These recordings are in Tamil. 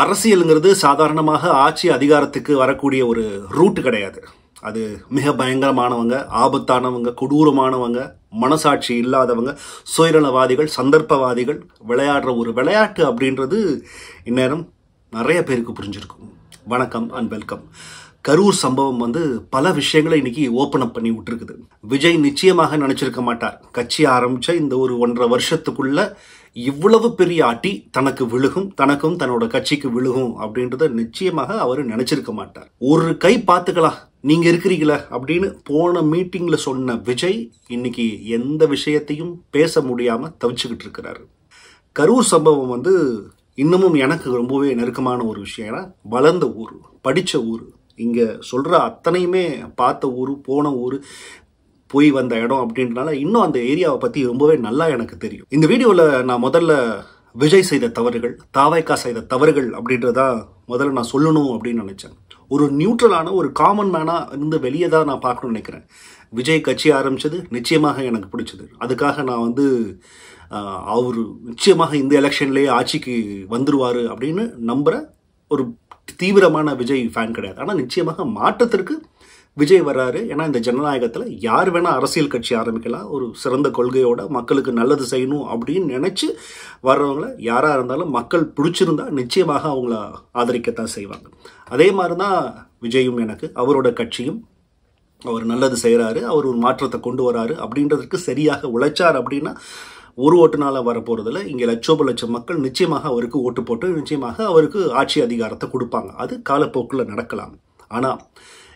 அரசியலுங்கிறது சாதாரணமாக ஆட்சி அதிகாரத்துக்கு வரக்கூடிய ஒரு ரூட் கிடையாது. அது மிக பயங்கரமானவங்க, ஆபத்தானவங்க, கொடூரமானவங்க, மனசாட்சி இல்லாதவங்க, சுயநலவாதிகள், சந்தர்ப்பவாதிகள் விளையாடுற ஒரு விளையாட்டு அப்படின்றது இந்நேரம் நிறைய பேருக்கு புரிஞ்சிருக்கும். வணக்கம் அண்ட் வெல்கம். கரூர் சம்பவம் பல விஷயங்களை இன்னைக்கு ஓப்பன் அப் பண்ணி விட்டுருக்குது. விஜய் நிச்சயமாக நினைச்சிருக்க மாட்டார், கட்சி ஆரம்பிச்ச இந்த ஒரு 1.5 வருஷத்துக்குள்ள இவ்வளவு பெரிய அடி தனக்கு விழுகும், தனக்கும் தன்னோட கட்சிக்கு விழுகும் அப்படின்றத நிச்சயமாக அவர் நினைச்சிருக்க மாட்டார். ஒரு கை பார்த்துக்கலாம், நீங்க இருக்கிறீங்களா அப்படின்னு போன மீட்டிங்ல சொன்ன விஜய் இன்னைக்கு எந்த விஷயத்தையும் பேச முடியாம தவிச்சுக்கிட்டு இருக்கிறாரு. கரூர் சம்பவம் இன்னமும் எனக்கு ரொம்பவே நெருக்கமான ஒரு விஷயம். ஏன்னா வளர்ந்த ஊர், படிச்ச ஊர், இங்க சொல்ற அத்தனையுமே பார்த்த ஊர், போன ஊர், போய் வந்த இடம் அப்படின்றனால இன்னும் அந்த ஏரியாவை பத்தி ரொம்பவே நல்லா எனக்கு தெரியும். இந்த வீடியோல நான் முதல்ல விஜய் செய்த தவறுகள், தாவைக்கா செய்த தவறுகள் அப்படின்றதா முதல்ல நான் சொல்லணும் அப்படின்னு நினைச்சேன். ஒரு நியூட்ரலான ஒரு காமன் மேனா இருந்து வெளியே தான் நான் பார்க்கணும்னு நினைக்கிறேன். விஜய் கட்சி ஆரம்பிச்சது நிச்சயமாக எனக்கு பிடிச்சது. அதுக்காக நான் அவர் நிச்சயமாக இந்த எலெக்ஷன்லேயே ஆட்சிக்கு வந்துருவாரு அப்படின்னு நம்புற ஒரு தீவிரமான விஜய் ஃபேன் கிடையாது. ஆனால் நிச்சயமாக மாற்றத்திற்கு விஜய் வர்றாரு. ஏன்னா இந்த ஜனநாயகத்தில் யார் வேணா அரசியல் கட்சி ஆரம்பிக்கலாம். ஒரு சிறந்த கொள்கையோட மக்களுக்கு நல்லது செய்யணும் அப்படின்னு நினைச்சு வர்றவங்கள யாரா இருந்தாலும் மக்கள் பிடிச்சிருந்தா நிச்சயமாக அவங்கள ஆதரிக்கத்தான் செய்வாங்க. அதே மாதிரி தான் விஜயும், எனக்கு அவரோட கட்சியும் அவர் நல்லது செய்கிறாரு, அவர் ஒரு மாற்றத்தை கொண்டு வராரு அப்படின்றதுக்கு சரியாக உழைச்சார் அப்படின்னா ஒரு ஓட்டுனால வரப்போறதில்ல. இங்கே லட்சோப மக்கள் நிச்சயமாக அவருக்கு ஓட்டு போட்டு நிச்சயமாக அவருக்கு ஆட்சி அதிகாரத்தை கொடுப்பாங்க. அது காலப்போக்கில் நடக்கலாம். ஆனால்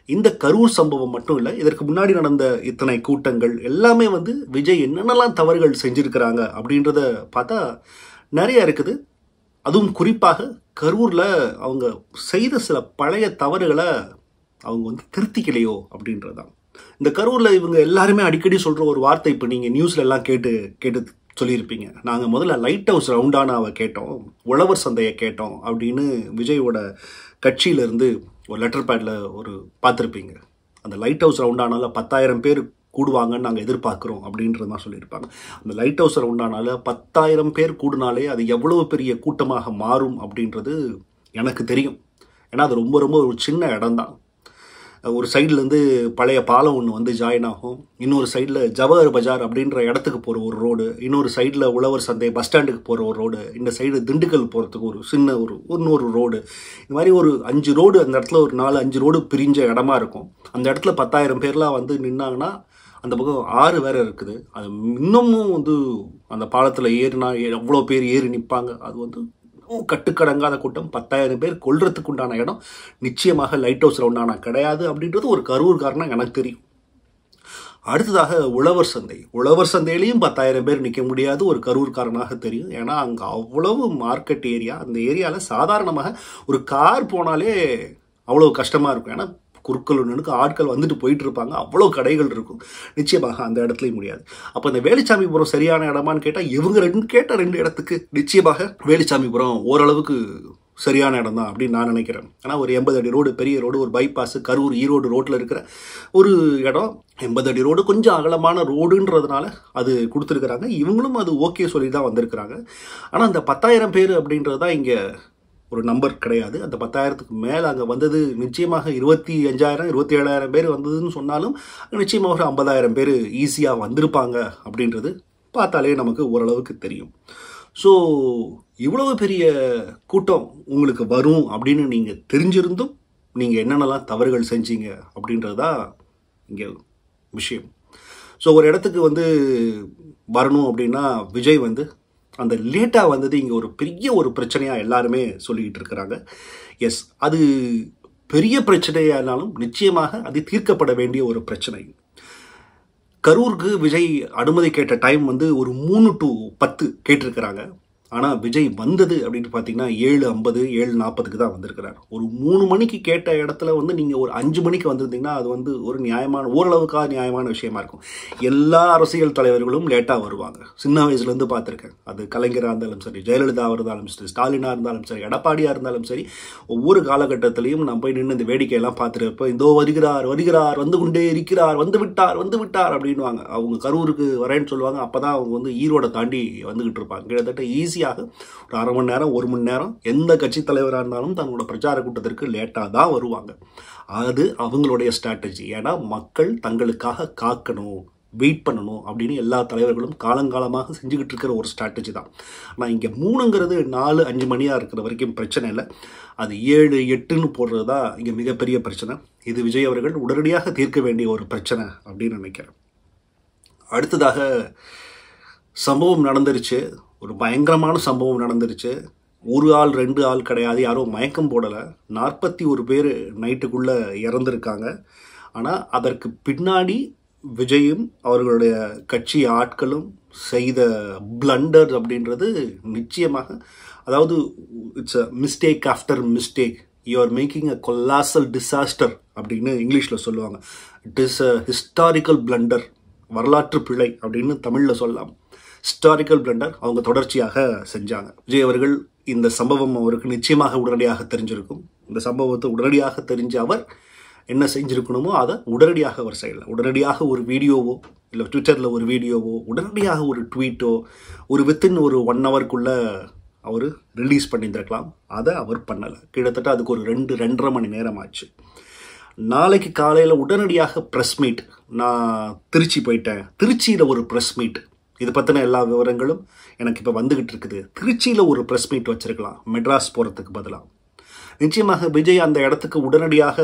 இந்த கரூர் சம்பவம் மட்டும் இல்லை, இதற்கு முன்னாடி நடந்த இத்தனை கூட்டங்கள் எல்லாமே விஜய் என்னென்னலாம் தவறுகள் செஞ்சிருக்கிறாங்க அப்படின்றத பார்த்தா நிறைய இருக்குது. அதுவும் குறிப்பாக கரூரில் அவங்க செய்த சில பழைய தவறுகளை அவங்க திருத்திக்கலையோ அப்படின்றதான். இந்த கரூரில் இவங்க எல்லாருமே அடிக்கடி சொல்கிற ஒரு வார்த்தை, இப்போ நீங்கள் நியூஸ்ல எல்லாம் கேட்டு சொல்லியிருப்பீங்க. நாங்கள் முதல்ல லைட் ஹவுஸ் ரவுண்டானாவை கேட்டோம், உழவர் சந்தையை கேட்டோம் அப்படின்னு விஜயோட கட்சியிலேருந்து ஒரு லெட்டர் பேடில் பார்த்துருப்பீங்க. அந்த லைட் ஹவுஸ் ரவுண்டானால 10,000 பேர் கூடுவாங்கன்னு நாங்கள் எதிர்பார்க்குறோம் அப்படின்றது தான் சொல்லியிருப்பாங்க. அந்த லைட் ஹவுஸ் ரவுண்டானால 10,000 பேர் கூடுனாலே அது எவ்வளோ பெரிய கூட்டமாக மாறும் அப்படின்றது எனக்கு தெரியும். ஏன்னா அது ரொம்ப ரொம்ப ஒரு சின்ன இடம் தான். ஒரு சைட்லேருந்து பழைய பாலம் ஒன்று ஜாயின் ஆகும், இன்னொரு சைடில் ஜவஹர் பஜார் அப்படின்ற இடத்துக்கு போகிற ஒரு ரோடு, இன்னொரு சைடில் உழவர் சந்தை பஸ் ஸ்டாண்டுக்கு போகிற ஒரு ரோடு, இந்த சைடு திண்டுக்கல் போகிறதுக்கு ஒரு சின்ன இன்னொரு ரோடு, இந்த மாதிரி ஒரு 5 ரோடு அந்த இடத்துல ஒரு 4-5 ரோடு பிரிஞ்ச இடமா இருக்கும். அந்த இடத்துல 10,000 பேர்லாம் நின்னாங்கன்னா அந்த பக்கம் 6 வேற இருக்குது. அது இன்னமும் அந்த பாலத்தில் ஏறினா எவ்வளோ பேர் ஏறி நிற்பாங்க. அது கட்டுக்கடங்காத கூட்டம். 10,000 பேர் கொல்றதுக்கு உண்டான இடம் நிச்சயமாக லைட் ஹவுஸ் ரவுண்டானா கிடையாது அப்படின்றது ஒரு கரூர்காரனா எனக்கு தெரியும். அடுத்ததாக உழவர் சந்தையிலையும் 10,000 பேர் நிற்க முடியாது ஒரு கரூர்காரனாக தெரியும். ஏன்னா அங்கே அவ்வளவு மார்க்கெட் ஏரியா. அந்த ஏரியாவில் சாதாரணமாக ஒரு கார் போனாலே அவ்வளோ கஷ்டமாக இருக்கும். ஏன்னா குறுக்களுக்கு ஆட்கள் போயிட்டு இருப்பாங்க, அவ்வளோ கடைகள் இருக்கும். நிச்சயமாக அந்த இடத்துலையும் முடியாது. அப்போ இந்த வேலுச்சாமிபுரம் சரியான இடமான்னு கேட்டால் இவங்க ரெண்டு இடத்துக்கு நிச்சயமாக வேலுச்சாமிபுரம் ஓரளவுக்கு சரியான இடம் தான் அப்படின்னு நான் நினைக்கிறேன். ஆனால் ஒரு 80 அடி ரோடு, பெரிய ரோடு, ஒரு பைபாஸ், கரூர் ஈரோடு ரோட்டில் இருக்கிற ஒரு இடம். 80 அடி ரோடு கொஞ்சம் அகலமான ரோடுன்றதுனால அது கொடுத்துருக்குறாங்க. இவங்களும் அது ஓகே சொல்லி தான் வந்திருக்கிறாங்க. ஆனால் அந்த 10,000 பேர் அப்படின்றது தான் இங்கே ஒரு நம்பர் கிடையாது. அந்த 10,000க்கு மேலே அங்கே வந்தது நிச்சயமாக 25,000 27,000 பேர் வந்ததுன்னு சொன்னாலும் நிச்சயமாக ஒரு 50,000 பேர் ஈஸியாக வந்திருப்பாங்க அப்படின்றது பார்த்தாலே நமக்கு ஓரளவுக்கு தெரியும். ஸோ இவ்வளவு பெரிய கூட்டம் உங்களுக்கு வரும் அப்படின்னு நீங்கள் தெரிஞ்சிருந்தும் நீங்கள் என்னென்னலாம் தவறுகள் செஞ்சீங்க அப்படின்றது தான் இங்கே விஷயம். ஸோ ஒரு இடத்துக்கு வரணும் அப்படின்னா விஜய் அந்த லேட்டாக இங்கே ஒரு பெரிய ஒரு பிரச்சனையாக எல்லாருமே சொல்லிக்கிட்டு இருக்கிறாங்க. எஸ், அது பெரிய பிரச்சனையானாலும் நிச்சயமாக அது தீர்க்கப்பட வேண்டிய ஒரு பிரச்சனை. கரூருக்கு விஜய் அனுமதி கேட்ட டைம் ஒரு 3 to 10 கேட்டிருக்கிறாங்க. ஆனால் விஜய் வந்தது அப்படின்னு பார்த்தீங்கன்னா 7:50 7:40க்கு தான் வந்திருக்கிறார். ஒரு 3 மணிக்கு கேட்ட இடத்துல நீங்கள் ஒரு 5 மணிக்கு வந்திருந்தீங்கன்னா அது ஒரு ஓரளவுக்காக நியாயமான விஷயமா இருக்கும். எல்லா அரசியல் தலைவர்களும் லேட்டாக வருவாங்க. சின்ன வயசுலேருந்து பார்த்துருக்கேன். அது கலைஞராக இருந்தாலும் சரி, ஜெயலலிதாவாக இருந்தாலும் சரி, ஸ்டாலினாக இருந்தாலும் சரி, எடப்பாடியாக இருந்தாலும் சரி, ஒவ்வொரு காலகட்டத்திலையும் நான் போய் நின்று இந்த வேடிக்கையெல்லாம் பார்த்துருப்பேன். இதோ வருகிறார், வந்து கொண்டே இருக்கிறார், வந்து விட்டார் அப்படின்வாங்க. அவங்க கரூருக்கு வரேன்னு சொல்லுவாங்க. அப்போ தான் அவங்க ஈரோடை தாண்டி வந்துகிட்டு இருப்பாங்க. கிட்டத்தட்ட ஈஸி கடைசியாக ஒரு அரை மணி நேரம் 1 மணி நேரம் எந்த கட்சி தலைவராக இருந்தாலும் தன்னோட பிரச்சார கூட்டத்திற்கு லேட்டாக தான் வருவாங்க. அது அவங்களுடைய ஸ்ட்ராட்டஜி. ஏன்னா மக்கள் தங்களுக்காக காக்கணும், வெயிட் பண்ணணும் அப்படின்னு எல்லா தலைவர்களும் காலங்காலமாக செஞ்சுக்கிட்டு இருக்கிற ஒரு ஸ்ட்ராட்டஜி தான். ஆனால் இங்கே 3ங்கிறது 4, 5 மணியாக இருக்கிற வரைக்கும் பிரச்சனை இல்லை. அது 7, 8ன்னு போடுறது தான் இங்கே மிகப்பெரிய பிரச்சனை. இது விஜய் அவர்கள் உடனடியாக தீர்க்க வேண்டிய ஒரு பிரச்சனை அப்படின்னு நினைக்கிறேன். அடுத்ததாக சம்பவம் நடந்துருச்சு, ஒரு பயங்கரமான சம்பவம் நடந்துருச்சு. 1 ஆள் 2 ஆள் கிடையாது, யாரும் மயக்கம் போடலை. 41 பேர் நைட்டுக்குள்ளே இறந்துருக்காங்க. ஆனால் அதற்கு பின்னாடி விஜயும் அவர்களுடைய கட்சி ஆட்களும் செய்த பிளண்டர் அப்படின்றது நிச்சயமாக, அதாவது it's a mistake after mistake, you are making a colossal disaster அப்படின்னு இங்கிலீஷில் சொல்லுவாங்க. It is a historical blunder, வரலாற்று பிழை அப்படின்னு தமிழில் சொல்லலாம். ஹிஸ்டாரிக்கல் பிளண்டர் அவங்க தொடர்ச்சியாக செஞ்சாங்க. விஜய் அவர்கள் இந்த சம்பவம் அவருக்கு நிச்சயமாக உடனடியாக தெரிஞ்சிருக்கும். இந்த சம்பவத்தை உடனடியாக தெரிஞ்ச அவர் என்ன செஞ்சுருக்கணுமோ அதை உடனடியாக அவர் செய்யலை. உடனடியாக ஒரு வீடியோவோ இல்லை ட்விட்டரில் ஒரு வீடியோவோ, உடனடியாக ஒரு ட்வீட்டோ, ஒரு வித்தின் ஒரு 1 ஹவருக்குள்ளே அவர் ரிலீஸ் பண்ணியிருந்திருக்கலாம். அதை அவர் பண்ணலை. கிட்டத்தட்ட அதுக்கு ஒரு 2-2.5 மணி நேரம் ஆச்சு. நாளைக்கு காலையில் உடனடியாக ப்ரெஸ் மீட், நான் திருச்சி போயிட்டேன், திருச்சியில் ஒரு ப்ரெஸ் மீட், இது பற்றின எல்லா விவரங்களும் எனக்கு இப்போ வந்துக்கிட்டு இருக்குது. திருச்சியில் ஒரு ப்ரெஸ் மீட் வச்சுருக்கலாம் மெட்ராஸ் போகிறதுக்கு பதிலாக. நிச்சயமாக விஜய் அந்த இடத்துக்கு உடனடியாக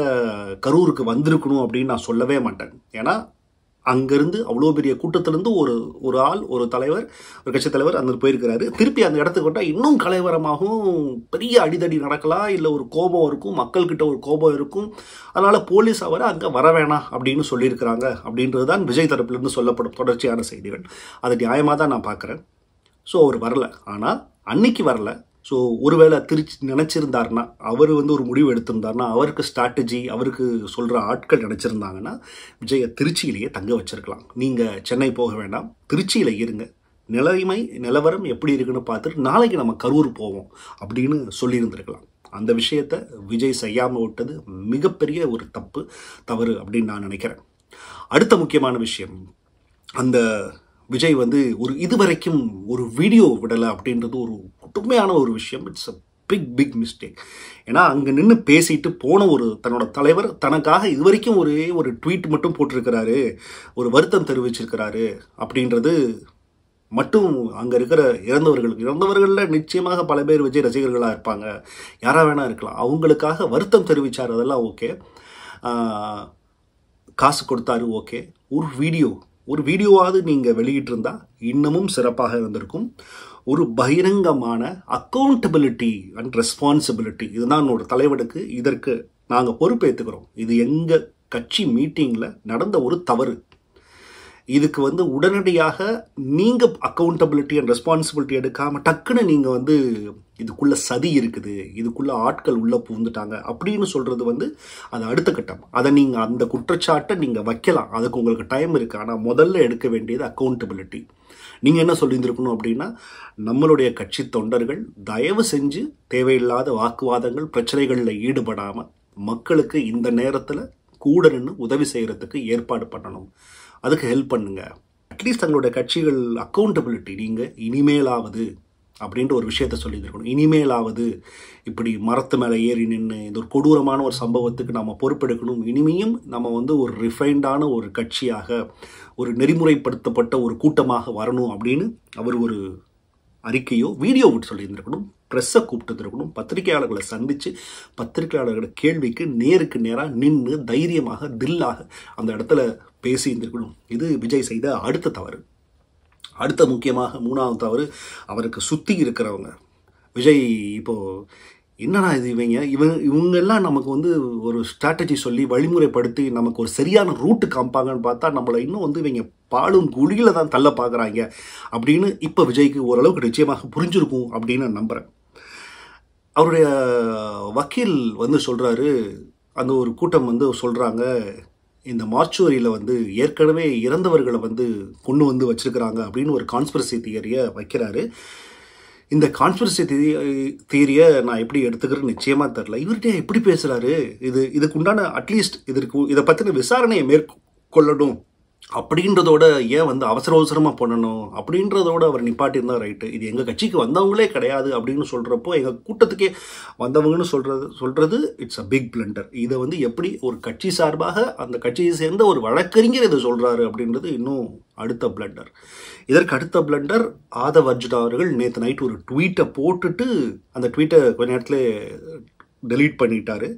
கரூருக்கு வந்திருக்கணும் அப்படின்னு நான் சொல்லவே மாட்டேன். ஏன்னா அங்கேருந்து அவ்வளோ பெரிய கூட்டத்திலேருந்து ஒரு ஆள், ஒரு தலைவர், ஒரு கட்சி தலைவர் அந்த போயிருக்கிறாரு. திருப்பி அந்த இடத்துக்கு வந்தால் இன்னும் கலவரமாகவும் பெரிய அடிதடி நடக்கலாம், இல்லை ஒரு கோபம் இருக்கும், மக்கள்கிட்ட ஒரு கோபம் இருக்கும். அதனால் போலீஸ் அவரை அங்கே வர வேணாம் அப்படின்னு சொல்லியிருக்கிறாங்க அப்படின்றது தான் விஜய் தரப்புலேருந்து சொல்லப்படும் தொடர்ச்சியான செய்திகள். அது நியாயமாக தான் நான் பார்க்குறேன். ஸோ அவர் வரல. ஆனால் அன்னைக்கு வரல. ஸோ ஒருவேளை திருச்சி நினச்சிருந்தாருன்னா, அவர் ஒரு முடிவு எடுத்திருந்தாருன்னா, அவருக்கு ஸ்ட்ராட்டஜி, அவருக்கு சொல்கிற ஆட்கள் நினச்சிருந்தாங்கன்னா விஜயை திருச்சியிலேயே தங்க வச்சிருக்கலாம். நீங்கள் சென்னை போக வேண்டாம், திருச்சியில் இருங்க, நிலவரம் எப்படி இருக்குன்னு பார்த்துட்டு நாளைக்கு நம்ம கரூர் போவோம் அப்படின்னு சொல்லியிருந்திருக்கலாம். அந்த விஷயத்தை விஜய் செய்யாமல் விட்டது மிகப்பெரிய ஒரு தவறு அப்படின்னு நான் நினைக்கிறேன். அடுத்த முக்கியமான விஷயம், அந்த விஜய் ஒரு இதுவரைக்கும் ஒரு வீடியோ விடலை அப்படின்றது ஒரு கொடுமையான ஒரு விஷயம். It's a big mistake. ஏன்னா அங்கே நின்று பேசிட்டு போன தன்னோட தலைவர் தனக்காக இதுவரைக்கும் ஒரே ஒரு ட்வீட் மட்டும் போட்டிருக்கிறாரு, ஒரு வருத்தம் தெரிவிச்சிருக்கிறாரு அப்படின்றது மட்டும் அங்கே இருக்கிற இறந்தவர்களில் நிச்சயமாக பல பேர் விஜய் ரசிகர்களாக இருப்பாங்க, யாராக வேணா இருக்கலாம். அவங்களுக்காக வருத்தம் தெரிவித்தார், அதெல்லாம் ஓகே. காசு கொடுத்தாரு, ஓகே. ஒரு வீடியோவாவது நீங்கள் வெளியிட்டிருந்தா இன்னமும் சிறப்பாக இருந்திருக்கும். ஒரு பகிரங்கமான அக்கௌண்டபிலிட்டி அண்ட் ரெஸ்பான்சிபிலிட்டி, இதுதான் ஒரு தலைவனுக்கு, இதற்கு நாங்கள் பொறுப்பேற்றுக்கிறோம், இது எங்கள் கட்சி மீட்டிங்கில் நடந்த ஒரு தவறு, இதுக்கு உடனடியாக நீங்கள் அக்கௌண்டபிலிட்டி அண்ட் ரெஸ்பான்சிபிலிட்டி எடுக்காமல் டக்குன்னு நீங்கள் இதுக்குள்ளே சதி இருக்குது, இதுக்குள்ளே ஆட்கள் உள்ளே புகுந்துட்டாங்க அப்படின்னு சொல்கிறது அது அடுத்த கட்டம். அதை நீங்கள் அந்த குற்றச்சாட்டை நீங்கள் வைக்கலாம், அதுக்கு உங்களுக்கு டைம் இருக்குது. ஆனால் முதல்ல எடுக்க வேண்டியது அக்கௌண்டபிலிட்டி. நீங்கள் என்ன சொல்லியிருந்திருக்கணும் அப்படின்னா, நம்மளுடைய கட்சி தொண்டர்கள் தயவு செஞ்சு தேவையில்லாத வாக்குவாதங்கள், பிரச்சனைகளில் ஈடுபடாமல் மக்களுக்கு இந்த நேரத்தில் கூட நின்று உதவி செய்கிறதுக்கு ஏற்பாடு பண்ணணும், அதுக்கு ஹெல்ப் பண்ணுங்க. அட்லீஸ்ட் தங்களுடைய கட்சிகள் அக்கௌண்டபிலிட்டி, நீங்கள் இனிமேலாவது அப்படின்ற ஒரு விஷயத்த சொல்லியிருக்கணும். இனிமேலாவது இப்படி மரத்து மேலே ஏறி நின்று இந்த ஒரு கொடூரமான ஒரு சம்பவத்துக்கு நம்ம பொறுப்பெடுக்கணும். இனிமையும் நம்ம ஒரு ரிஃபைண்டான ஒரு கட்சியாக, ஒரு நெறிமுறைப்படுத்தப்பட்ட ஒரு கூட்டமாக வரணும் அப்படின்னு அவர் ஒரு அறிக்கையோ வீடியோ விட்டு சொல்லியிருந்திருக்கணும். ப்ரெஸ்ஸை கூப்பிட்டுருக்கணும், பத்திரிகையாளர்களை சந்தித்து பத்திரிகையாளர்களோட கேள்விக்கு நேருக்கு நேராக நின்று தைரியமாக தில்லாக அந்த இடத்துல பேசி இருந்திருக்கணும். இது விஜய் செய்த அடுத்த தவறு. அடுத்த முக்கியமாக 3வது தவறு, அவருக்கு சுற்றி இருக்கிறவங்க. விஜய் இப்போது என்னடா இது, இவங்கெல்லாம் நமக்கு ஒரு ஸ்ட்ராட்டஜி சொல்லி வழிமுறைப்படுத்தி நமக்கு ஒரு சரியான ரூட்டு காமிப்பாங்கன்னு பார்த்தா நம்மளை இன்னும் இவங்க பாலும் குழியில் தான் தள்ள பார்க்குறாங்க அப்படின்னு இப்போ விஜய்க்கு ஓரளவுக்கு நிச்சயமாக புரிஞ்சிருக்கும் அப்படின்னு நம்புகிறேன். அவருடைய வக்கீல் சொல்கிறாரு, அந்த ஒரு கூட்டம் சொல்கிறாங்க, இந்த மார்ச்சுவரியில் ஏற்கனவே இறந்தவர்களை கொண்டு வச்சிருக்கிறாங்க அப்படின்னு ஒரு கான்ஸ்பிரசி தியரியை வைக்கிறாரு. இந்த கான்ஸ்பிரசி தியரியை நான் எப்படி எடுத்துக்கிறேன்னு நிச்சயமாக தெரில. இவர்கிட்ட எப்படி பேசுகிறாரு, இதுக்கு உண்டான அட்லீஸ்ட் இதை பற்றின விசாரணையை மேற்கொள்ளணும் அப்படின்றதோட ஏன் வந்து அவசரமாக பண்ணணும் அப்படின்றதோட அவர் நிப்பாட்டியிருந்தா ரைட்டு. இது எங்கள் கட்சிக்கு வந்தவங்களே கிடையாது அப்படின்னு சொல்கிறப்போ எங்கள் கூட்டத்துக்கே வந்தவங்கன்னு சொல்கிறது இட்ஸ் அ பிக் பிளண்டர். இதை வந்து எப்படி ஒரு கட்சி சார்பாக அந்த கட்சியை சேர்ந்த ஒரு வழக்கறிஞர் இதை சொல்கிறாரு அப்படின்றது இன்னும் அடுத்த பிளண்டர். இதற்கு அடுத்த பிளண்டர் ஆதவ் அர்ஜுனா அவர்கள் நேற்று நைட் ஒரு ட்வீட்டை போட்டுட்டு அந்த ட்வீட்டை கொஞ்ச நேரத்தில் டெலீட் பண்ணிட்டாரு.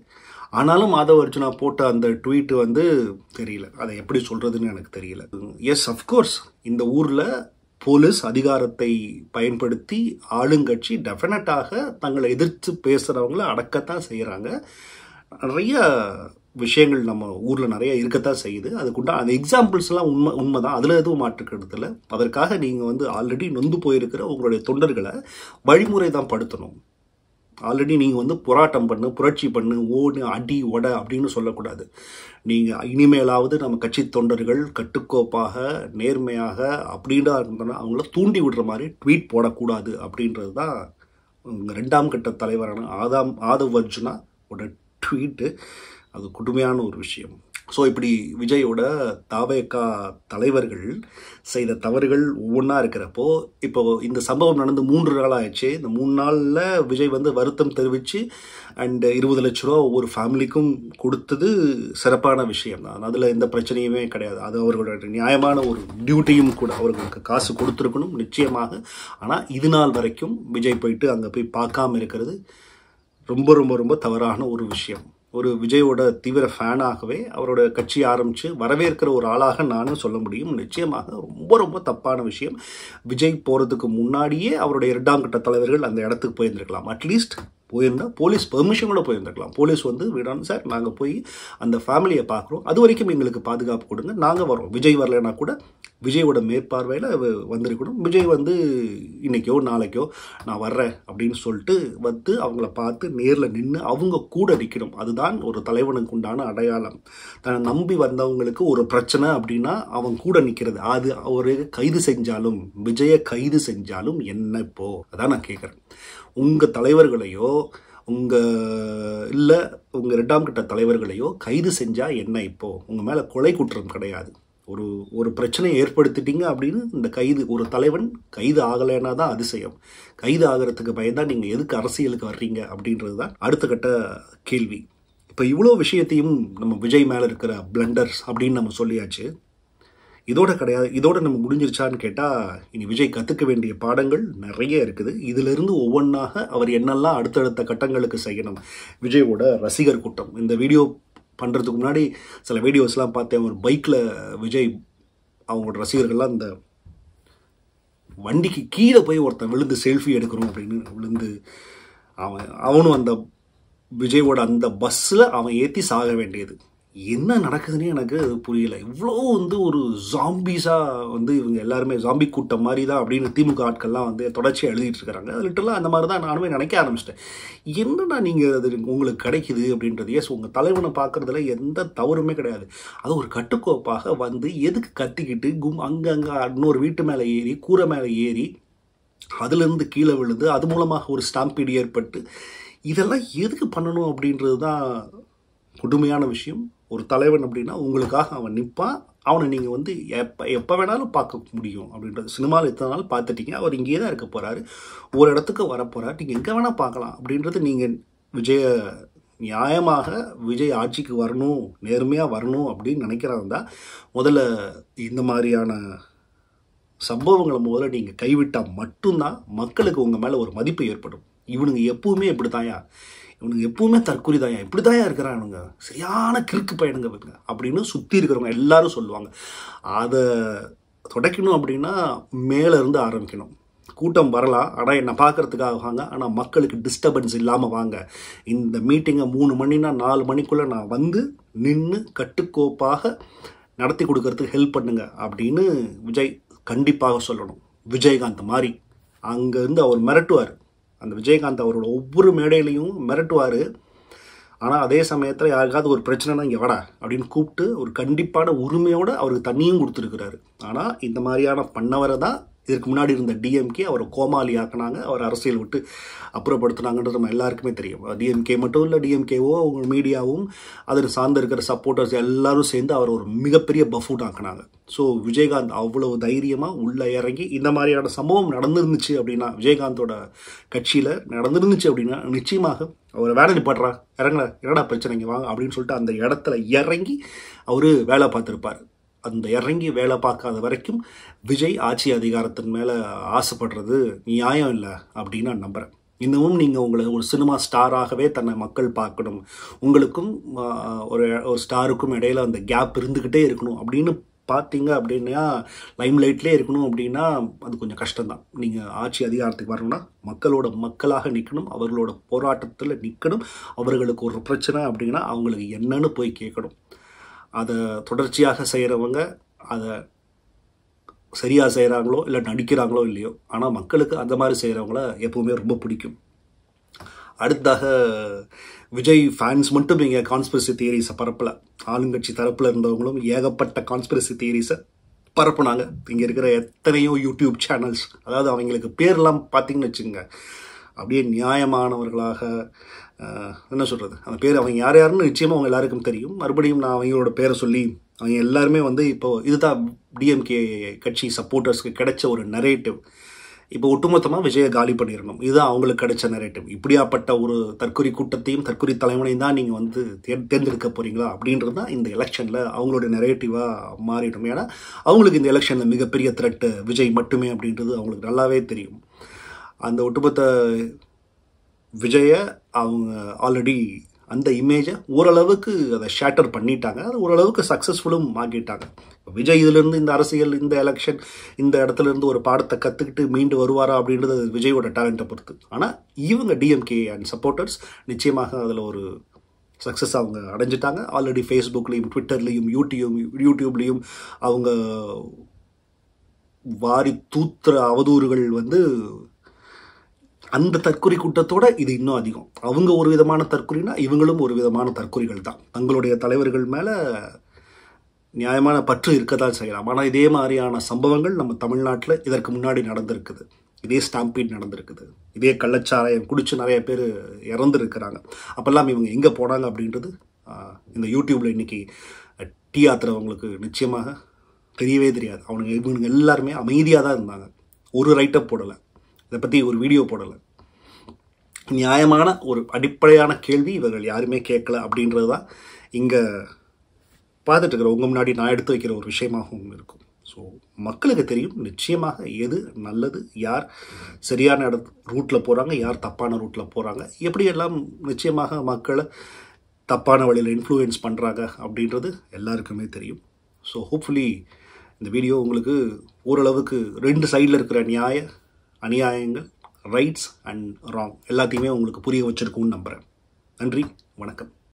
ஆனாலும் ஆதவ் அர்ஜுனா போட்ட அந்த ட்வீட் வந்து தெரியல, அதை எப்படி சொல்கிறதுன்னு எனக்கு தெரியல. எஸ், அஃப்கோர்ஸ் இந்த ஊரில் போலீஸ் அதிகாரத்தை பயன்படுத்தி ஆளுங்கட்சி டெஃபினட்டாக தங்களை எதிர்த்து பேசுகிறவங்கள அடக்கத்தான் செய்கிறாங்க. நிறைய விஷயங்கள் நம்ம ஊரில் நிறைய இருக்கத்தான் செய்யுது. அதுக்குண்டா அந்த எக்ஸாம்பிள்ஸ்லாம் உண்மை தான், அதில் எதுவும் மாற்றுக்கிறது இல்லை. அதற்காக நீங்கள் வந்து ஆல்ரெடி நொந்து போயிருக்கிற உங்களுடைய தொண்டர்களை வழிமுறை தான் படுத்தணும். ஆல்ரெடி நீங்கள் வந்து போராட்டம் பண்ணு, புரட்சி பண்ணு, ஓடு, அடி, ஒட அப்படின்னு சொல்லக்கூடாது. நீங்கள் இனிமேலாவது நம்ம கட்சி தொண்டர்கள் கட்டுக்கோப்பாக நேர்மையாக அப்படின்றா இருந்தோன்னா அவங்கள தூண்டி விடுற மாதிரி ட்வீட் போடக்கூடாது அப்படின்றது தான் உங்கள் 2ஆம் கட்ட தலைவரான ஆதவ் அர்ஜுனாவோட ட்வீட்டு. அது கொடுமையான ஒரு விஷயம். ஸோ இப்படி விஜயோட தாவேகா தலைவர்கள் செய்த தவறுகள் ஒவ்வொன்றா இருக்கிறப்போ இப்போ இந்த சம்பவம் நடந்து 3 நாள் ஆயிடுச்சு. இந்த 3 நாளில் விஜய் வந்து வருத்தம் தெரிவித்து அண்டு 20 லட்ச ரூபா ஒவ்வொரு ஃபேமிலிக்கும் கொடுத்தது சிறப்பான விஷயம் தான். அதில் எந்த பிரச்சனையுமே கிடையாது. அது அவர்களோட நியாயமான ஒரு டியூட்டியும் கூட. அவர்களுக்கு காசு கொடுத்துருக்கணும் நிச்சயமாக. ஆனால் இது நாள் வரைக்கும் விஜய் போயிட்டு அங்கே போய் பார்க்காம இருக்கிறது ரொம்ப ரொம்ப ரொம்ப தவறான ஒரு விஷயம். ஒரு விஜயோட தீவிர ஃபேனாகவே அவரோட கட்சி ஆரம்பித்து வரவேற்கிற ஒரு ஆளாக நானும் சொல்ல முடியும். நிச்சயமாக ரொம்ப ரொம்ப தப்பான விஷயம். விஜய் போகிறதுக்கு முன்னாடியே அவருடைய 2ஆம் கட்ட தலைவர்கள் அந்த இடத்துக்கு போயிருந்துருக்கலாம். அட்லீஸ்ட் போயிருந்தால் போலீஸ் பெர்மிஷன் கூட போயிருந்துருக்கலாம். போலீஸ் வந்து விடான்னு சார் நாங்கள் போய் அந்த ஃபேமிலியை பார்க்குறோம், அது வரைக்கும் எங்களுக்கு பாதுகாப்பு கொடுங்க, நாங்கள் வரோம். விஜய் வரலைன்னா கூட விஜயோட மேற்பார்வையில் வந்திருக்கணும். விஜய் வந்து இன்றைக்கோ நாளைக்கோ நான் வர்றேன் அப்படின்னு சொல்லிட்டு வந்து அவங்கள பார்த்து நேரில் நின்று அவங்க கூட நிற்கணும். அதுதான் ஒரு தலைவனுக்கு உண்டான அடையாளம். தன்னை நம்பி வந்தவங்களுக்கு ஒரு பிரச்சனை அப்படின்னா அவன் கூட நிற்கிறது. அது ஒரு கைது செஞ்சாலும் விஜயை கைது செஞ்சாலும் என்ன இப்போ? அதான் நான் கேட்குறேன். உங்கள் தலைவர்களையோ உங்கள் 2ஆம் கட்ட தலைவர்களையோ கைது செஞ்சால் என்ன இப்போ? உங்கள் மேலே கொலை குற்றம் கிடையாது. ஒரு பிரச்சனையை ஏற்படுத்திட்டீங்க அப்படின்னு இந்த கைது, ஒரு தலைவன் கைது ஆகலைன்னா தான் அதிசயம். கைது ஆகிறதுக்கு பயந்தா நீங்கள் எதுக்கு அரசியலுக்கு வர்றீங்க அப்படின்றது தான் அடுத்த கட்ட கேள்வி. இப்போ இவ்வளோ விஷயத்தையும் நம்ம விஜய் மேலே இருக்கிற பிளண்டர்ஸ் அப்படின்னு நம்ம சொல்லியாச்சு. இதோட கிடையாது, இதோட நம்ம முடிஞ்சிருச்சான்னு கேட்டால் இனி விஜய் கற்றுக்க வேண்டிய பாடங்கள் நிறைய இருக்குது. இதிலிருந்து ஒவ்வொன்றாக அவர் என்னெல்லாம் அடுத்தடுத்த கட்டங்களுக்கு செய்யணும். விஜயோட ரசிகர் கூட்டம், இந்த வீடியோ பண்ணுறதுக்கு முன்னாடி சில வீடியோஸ்லாம் பார்த்தேன். ஒரு பைக்கில் விஜய் அவங்களோட ரசிகர்கள்லாம் இந்த வண்டிக்கு கீழே போய் ஒருத்தன் விழுந்து செல்ஃபி எடுக்கணும் அப்படின்னு விழுந்து அவனும் அந்த விஜயோட அந்த பஸ்ஸில் அவன் ஏற்றி சாக வேண்டியது. என்ன நடக்குதுன்னே எனக்கு புரியல. இவ்வளோ வந்து ஒரு ஜாம்பிஸாக வந்து இவங்க எல்லாருமே ஜாம்பி கூட்டம் மாதிரி தான் அப்படின்னு திமுக ஆட்கள்லாம் வந்து தொடர்ச்சியாக எழுதிட்டு இருக்கிறாங்க. லிட்டரலாக அந்த மாதிரி தான் நானுமே நினைக்க ஆரம்பிச்சிட்டேன். என்னடா நீங்கள் அது உங்களுக்கு கிடைக்குது அப்படின்றது. எஸ், உங்கள் தலைவனை பார்க்குறதுல எந்த தவறுமே கிடையாது. அது ஒரு கட்டுக்கோப்பாக வந்து எதுக்கு கத்திக்கிட்டு அங்கே இன்னொரு வீட்டு மேலே ஏறி கூரை மேலே ஏறி அதுலேருந்து கீழே விழுந்து அது மூலமாக ஒரு ஸ்டாம்பீடு ஏற்பட்டு இதெல்லாம் எதுக்கு பண்ணணும் அப்படின்றது தான் கொடுமையான விஷயம். ஒரு தலைவன் அப்படின்னா உங்களுக்காக அவன் நிற்பான். அவனை நீங்கள் வந்து எப்போ வேணாலும் பார்க்க முடியும் அப்படின்றது. சினிமாவில் எத்தனை நாள் பார்த்துட்டீங்க, அவர் இங்கேயே தான் இருக்க போகிறாரு, ஒரு இடத்துக்கு வரப்போகிறார், நீங்கள் எங்கே வேணால் பார்க்கலாம் அப்படின்றது. நீங்கள் நியாயமாக விஜய் ஆட்சிக்கு வரணும், நேர்மையாக வரணும் அப்படின்னு நினைக்கிறாங்க முதல்ல இந்த மாதிரியான சம்பவங்களை முதல்ல நீங்கள் கைவிட்டால் மட்டும்தான் மக்களுக்கு உங்கள் மேலே ஒரு மதிப்பு ஏற்படும். இவனுங்க எப்பவுமே இப்படி தாயா, இவனுங்க எப்பவுமே தற்கொலை தாயா, இப்படி தாயா இருக்கிறானுங்க, சரியான கிறுக்கு பையனுங்க அப்படின்னு சுற்றி இருக்கிறவங்க எல்லாரும் சொல்லுவாங்க. அதை தொடக்கணும் அப்படின்னா மேலேருந்து ஆரம்பிக்கணும். கூட்டம் வரலாம், ஆனால் என்னை பார்க்குறதுக்காக வாங்க, ஆனால் மக்களுக்கு டிஸ்டர்பன்ஸ் இல்லாமல் வாங்க. இந்த மீட்டிங்கை 3 மணினா 4 மணிக்குள்ளே நான் வந்து நின்று கட்டுக்கோப்பாக நடத்தி கொடுக்கறதுக்கு ஹெல்ப் பண்ணுங்க அப்படின்னு விஜய் கண்டிப்பாக சொல்லணும். விஜயகாந்த் மாதிரி அங்கேருந்து அவர் மிரட்டுவார். அந்த விஜயகாந்த் அவரோட ஒவ்வொரு மேடையிலையும் மிரட்டுவார். ஆனால் அதே சமயத்தில் யாருக்காவது ஒரு பிரச்சனைனா இங்கே வாடா அப்படின்னு கூப்பிட்டு ஒரு கண்டிப்பான உரிமையோடு அவருக்கு தண்ணியும் கொடுத்துருக்கிறாரு. ஆனால் இந்த மாதிரியான பண்ணவரை தான் இதற்கு முன்னாடி இருந்த டிஎம்கே அவரை கோமாளி ஆக்கினாங்க, அவர் அரசியல் விட்டு அப்புறப்படுத்தினாங்கன்றது நம்ம எல்லாருக்குமே தெரியும். டிஎம்கே மட்டும் இல்லை, டிஎம்கேவோ அவங்க மீடியாவும் அதில் சார்ந்து இருக்கிற சப்போர்ட்டர்ஸ் எல்லாரும் சேர்ந்து அவர் ஒரு மிகப்பெரிய பஃபூட் ஆக்கினாங்க. ஸோ விஜயகாந்த் அவ்வளவு தைரியமாக உள்ளே இறங்கி இந்த மாதிரியான சம்பவம் நடந்துருந்துச்சு அப்படின்னா, விஜயகாந்தோட கட்சியில் நடந்துருந்துச்சு அப்படின்னா நிச்சயமாக அவர் வேலை நிப்பாட்டுறா, இறங்கல, என்னடா பிரச்சனைங்க வாங்க அப்படின்னு சொல்லிட்டு அந்த இடத்துல இறங்கி அவர் வேலை பார்த்துருப்பார். அந்த இறங்கி வேலை பார்க்காத வரைக்கும் விஜய் ஆட்சி அதிகாரத்தின் மேலே ஆசைப்படுறது நியாயம் இல்லை அப்படின்னு நான் நம்புகிறேன். இன்னமும் நீங்கள் உங்களை ஒரு சினிமா ஸ்டாராகவே தன்னை மக்கள் பார்க்கணும், உங்களுக்கும் ஒரு ஸ்டாருக்கும் இடையில அந்த கேப் இருந்துக்கிட்டே இருக்கணும் அப்படின்னு பார்த்தீங்க அப்படின்னா, லைம் லைட்லேயே இருக்கணும் அப்படின்னா அது கொஞ்சம் கஷ்டம்தான். நீங்கள் ஆட்சி அதிகாரத்துக்கு வரணும்னா மக்களோட மக்களாக நிற்கணும், அவர்களோட போராட்டத்தில் நிற்கணும். அவர்களுக்கு ஒரு பிரச்சனை அப்படின்னா அவங்களுக்கு என்னன்னு போய் கேட்கணும். அதை தொடர்ச்சியாக செய்கிறவங்க அதை சரியாக செய்கிறாங்களோ இல்லை நடிக்கிறாங்களோ இல்லையோ, ஆனால் மக்களுக்கு அந்த மாதிரி செய்கிறவங்கள எப்பவுமே ரொம்ப பிடிக்கும். அடுத்ததாக விஜய் ஃபேன்ஸ் மட்டும் இங்கே கான்ஸ்பிரசி தியரிஸை பரப்பலை, ஆளுங்கட்சி தரப்பில் இருந்தவங்களும் ஏகப்பட்ட கான்ஸ்பிரசி தியரிஸை பரப்புனாங்க. இங்கே இருக்கிற எத்தனையோ யூடியூப் சேனல்ஸ், அதாவது அவங்களுக்கு பேர்லாம் பார்த்தீங்கன்னு வச்சுங்க, அப்படியே நியாயமானவர்களாக என்ன சொல்கிறது, அந்த பேர் அவங்க யார் யாருன்னு நிச்சயமாக அவங்க எல்லாருக்கும் தெரியும். மறுபடியும் நான் அவங்களோட பேரை சொல்லி அவங்க எல்லாருமே இப்போது இதுதான் டிஎம்கே கட்சி சப்போர்ட்டர்ஸ்க்கு கிடைச்ச ஒரு நரேட்டிவ். இப்போ ஒட்டுமொத்தமாக விஜயை காலி பண்ணிடணும், இதுதான் அவங்களுக்கு கிடைச்ச நரேட்டிவ். இப்படியாப்பட்ட ஒரு தற்கொலை கூட்டத்தையும் தற்கொலை தலைவனையும் தான் நீங்கள் தேர்ந்தெடுக்க போகிறீங்களா அப்படின்றது தான் இந்த எலெக்ஷனில் அவங்களோட நரேட்டிவாக மாறிடும். ஏன்னா அவங்களுக்கு இந்த எலெக்ஷனில் மிகப்பெரிய த்ரெட்டு விஜய் மட்டுமே அப்படின்றது அவங்களுக்கு நல்லாவே தெரியும். அந்த ஒட்டுமொத்த விஜயை அவங்க ஆல்ரெடி அந்த இமேஜை ஓரளவுக்கு அதை ஷேட்டர் பண்ணிட்டாங்க, அது ஓரளவுக்கு சக்ஸஸ்ஃபுல்லும் ஆக்கிட்டாங்க. விஜய் இதிலேருந்து இந்த அரசியல், இந்த எலெக்ஷன், இந்த இடத்துலேருந்து ஒரு பாடத்தை கற்றுக்கிட்டு மீண்டு வருவாரா அப்படின்றது விஜயோட டேலண்ட்டை பொறுத்து. ஆனால் இவங்க டிஎம்கே அண்ட் சப்போர்ட்டர்ஸ் நிச்சயமாக அதில் ஒரு சக்ஸஸ் அவங்க அடைஞ்சிட்டாங்க. ஆல்ரெடி ஃபேஸ்புக்லேயும் ட்விட்டர்லேயும் யூடியூப்லேயும் அவங்க வாரி தூத்துற அவதூறுகள் அந்த தற்கொலை கூட்டத்தோட இது இன்னும் அதிகம். அவங்க ஒரு விதமான தற்கொலைனா இவங்களும் ஒரு விதமான தற்கொலைகள் தான். தங்களுடைய தலைவர்கள் மேலே நியாயமான பற்று இருக்கதான் செய்யலாம். ஆனால் இதே மாதிரியான சம்பவங்கள் நம்ம தமிழ்நாட்டில் இதற்கு முன்னாடி நடந்திருக்குது. இதே ஸ்டாம்பீட் நடந்திருக்குது, இதே கள்ளச்சாராயம் குடிச்சு நிறைய பேர் இறந்துருக்கிறாங்க. அப்போல்லாம் இவங்க எங்கே போனாங்க அப்படின்றது இந்த யூடியூப்பில் இன்றைக்கி டீ ஆத்துறவங்களுக்கு நிச்சயமாக தெரியவே தெரியாது. இவங்க எல்லாருமே அமைதியாக தான் இருந்தாங்க, ஒரு ரைட்டப் போடலை, இதை பற்றி ஒரு வீடியோ போடலை. நியாயமான ஒரு அடிப்படையான கேள்வி இவர்கள் யாருமே கேட்கல அப்படின்றது தான் இங்கே பார்த்துட்டு இருக்கிற உங்கள் முன்னாடி நான் எடுத்து வைக்கிற ஒரு விஷயமாகவும் இருக்கும். ஸோ மக்களுக்கு தெரியும் நிச்சயமாக எது நல்லது, யார் சரியான ரூட்டில் போகிறாங்க, யார் தப்பான ரூட்டில் போகிறாங்க, எப்படியெல்லாம் நிச்சயமாக மக்களை தப்பான வழியில் இன்ஃப்ளூயன்ஸ் பண்ணுறாங்க அப்படின்றது எல்லாருக்குமே தெரியும். ஸோ ஹோப்ஃபுல்லி இந்த வீடியோ உங்களுக்கு ஓரளவுக்கு ரெண்டு சைடில் இருக்கிற அநியாயங்கள், ரைட்ஸ் அண்ட் ராங் எல்லாத்தையுமே உங்களுக்கு புரிய வச்சிருக்கும்னு நம்புகிறேன். நன்றி, வணக்கம்.